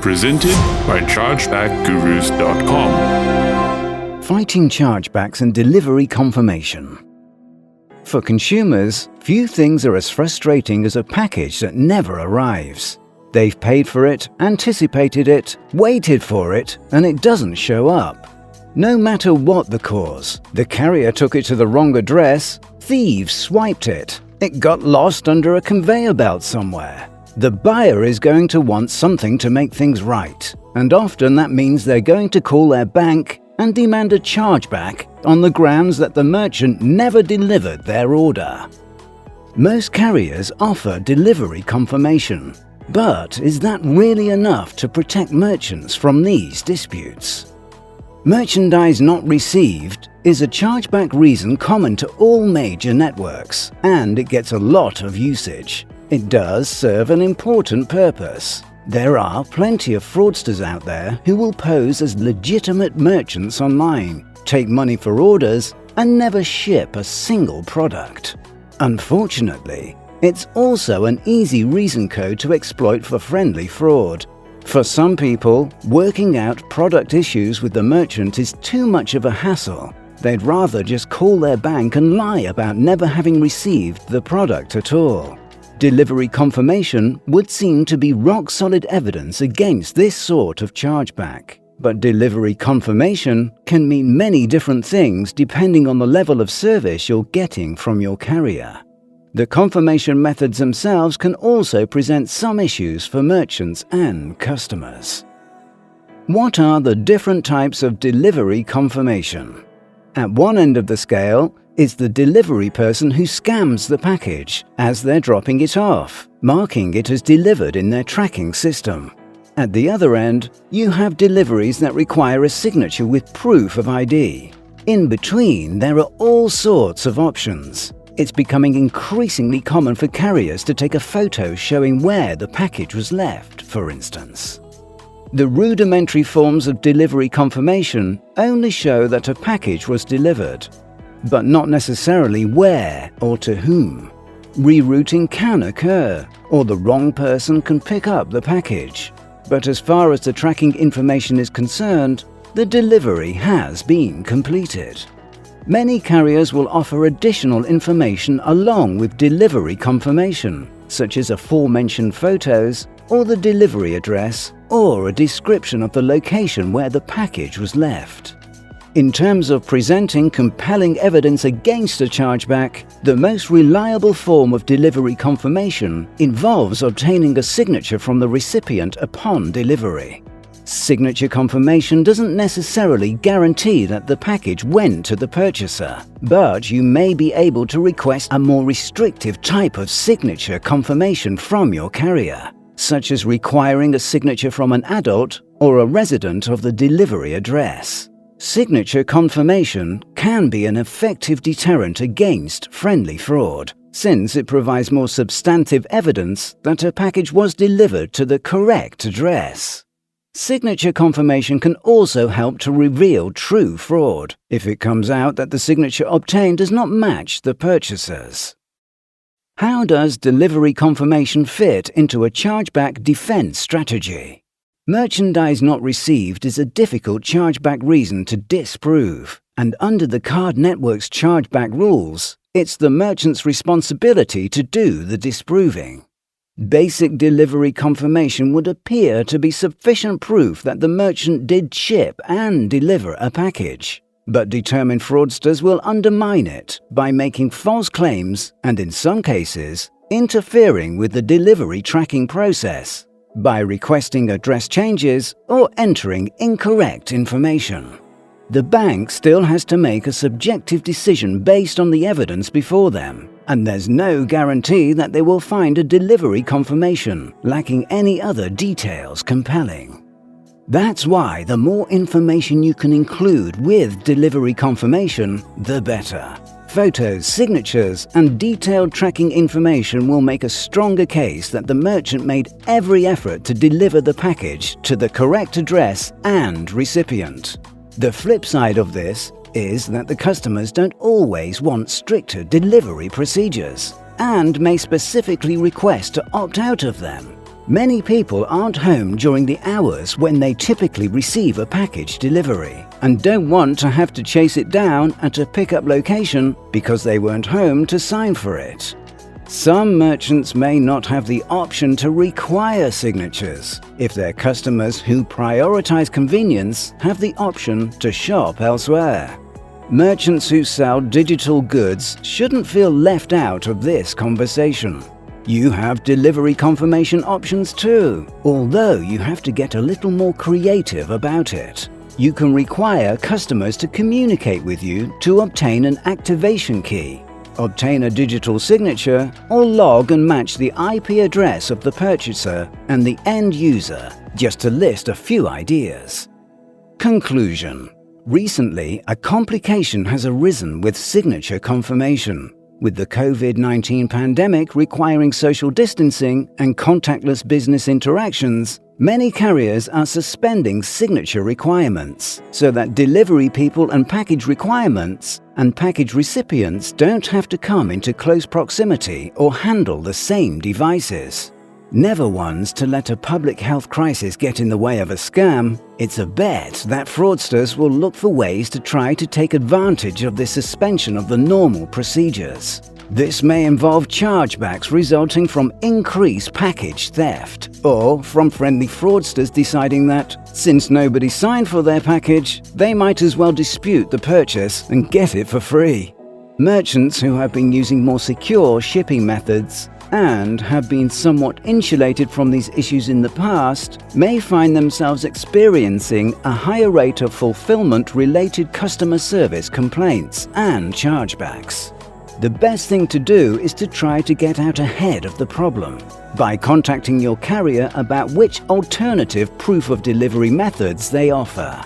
Presented by chargebackgurus.com. Fighting chargebacks and delivery confirmation. For consumers, few things are as frustrating as a package that never arrives. They've paid for it, anticipated it, waited for it, and it doesn't show up. No matter what the cause, the carrier took it to the wrong address, thieves swiped it, it got lost under a conveyor belt somewhere. The buyer is going to want something to make things right, and often that means they're going to call their bank and demand a chargeback on the grounds that the merchant never delivered their order. Most carriers offer delivery confirmation, but is that really enough to protect merchants from these disputes? Merchandise not received is a chargeback reason common to all major networks, and it gets a lot of usage. It does serve an important purpose. There are plenty of fraudsters out there who will pose as legitimate merchants online, take money for orders, and never ship a single product. Unfortunately, it's also an easy reason code to exploit for friendly fraud. For some people, working out product issues with the merchant is too much of a hassle. They'd rather just call their bank and lie about never having received the product at all. Delivery confirmation would seem to be rock-solid evidence against this sort of chargeback. But delivery confirmation can mean many different things depending on the level of service you're getting from your carrier. The confirmation methods themselves can also present some issues for merchants and customers. What are the different types of delivery confirmation? At one end of the scale is the delivery person who scams the package as they're dropping it off, marking it as delivered in their tracking system. At the other end, you have deliveries that require a signature with proof of ID. In between, there are all sorts of options. It's becoming increasingly common for carriers to take a photo showing where the package was left, for instance. The rudimentary forms of delivery confirmation only show that a package was delivered, but not necessarily where or to whom. Rerouting can occur, or the wrong person can pick up the package. But as far as the tracking information is concerned, the delivery has been completed. Many carriers will offer additional information along with delivery confirmation, such as aforementioned photos, or the delivery address, or a description of the location where the package was left. In terms of presenting compelling evidence against a chargeback, the most reliable form of delivery confirmation involves obtaining a signature from the recipient upon delivery. Signature confirmation doesn't necessarily guarantee that the package went to the purchaser, but you may be able to request a more restrictive type of signature confirmation from your carrier, such as requiring a signature from an adult or a resident of the delivery address. Signature confirmation can be an effective deterrent against friendly fraud, since it provides more substantive evidence that a package was delivered to the correct address. Signature confirmation can also help to reveal true fraud if it comes out that the signature obtained does not match the purchaser's. How does delivery confirmation fit into a chargeback defense strategy? Merchandise not received is a difficult chargeback reason to disprove, and under the card network's chargeback rules, it's the merchant's responsibility to do the disproving. Basic delivery confirmation would appear to be sufficient proof that the merchant did ship and deliver a package, but determined fraudsters will undermine it by making false claims and, in some cases, interfering with the delivery tracking process by requesting address changes or entering incorrect information. The bank still has to make a subjective decision based on the evidence before them, and there's no guarantee that they will find a delivery confirmation lacking any other details compelling. That's why the more information you can include with delivery confirmation, the better. Photos, signatures, and detailed tracking information will make a stronger case that the merchant made every effort to deliver the package to the correct address and recipient. The flip side of this is that the customers don't always want stricter delivery procedures and may specifically request to opt out of them. Many people aren't home during the hours when they typically receive a package delivery and don't want to have to chase it down at a pickup location because they weren't home to sign for it. Some merchants may not have the option to require signatures if their customers who prioritize convenience have the option to shop elsewhere. Merchants who sell digital goods shouldn't feel left out of this conversation. You have delivery confirmation options too, although you have to get a little more creative about it. You can require customers to communicate with you to obtain an activation key, obtain a digital signature, or log and match the IP address of the purchaser and the end user, just to list a few ideas. Conclusion. Recently, a complication has arisen with signature confirmation. With the COVID-19 pandemic requiring social distancing and contactless business interactions, many carriers are suspending signature requirements so that delivery people and package requirements and package recipients don't have to come into close proximity or handle the same devices. Never ones to let a public health crisis get in the way of a scam, it's a bet that fraudsters will look for ways to try to take advantage of the suspension of the normal procedures. This may involve chargebacks resulting from increased package theft, or from friendly fraudsters deciding that, since nobody signed for their package, they might as well dispute the purchase and get it for free. Merchants who have been using more secure shipping methods and have been somewhat insulated from these issues in the past may find themselves experiencing a higher rate of fulfillment-related customer service complaints and chargebacks. The best thing to do is to try to get out ahead of the problem by contacting your carrier about which alternative proof of delivery methods they offer.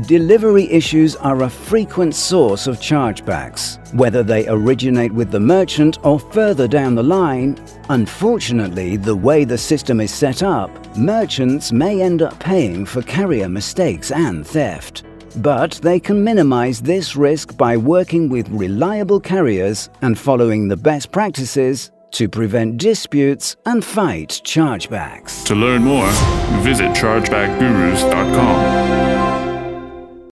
Delivery issues are a frequent source of chargebacks, whether they originate with the merchant or further down the line. Unfortunately, the way the system is set up, merchants may end up paying for carrier mistakes and theft. But they can minimize this risk by working with reliable carriers and following the best practices to prevent disputes and fight chargebacks. To learn more, visit chargebackgurus.com.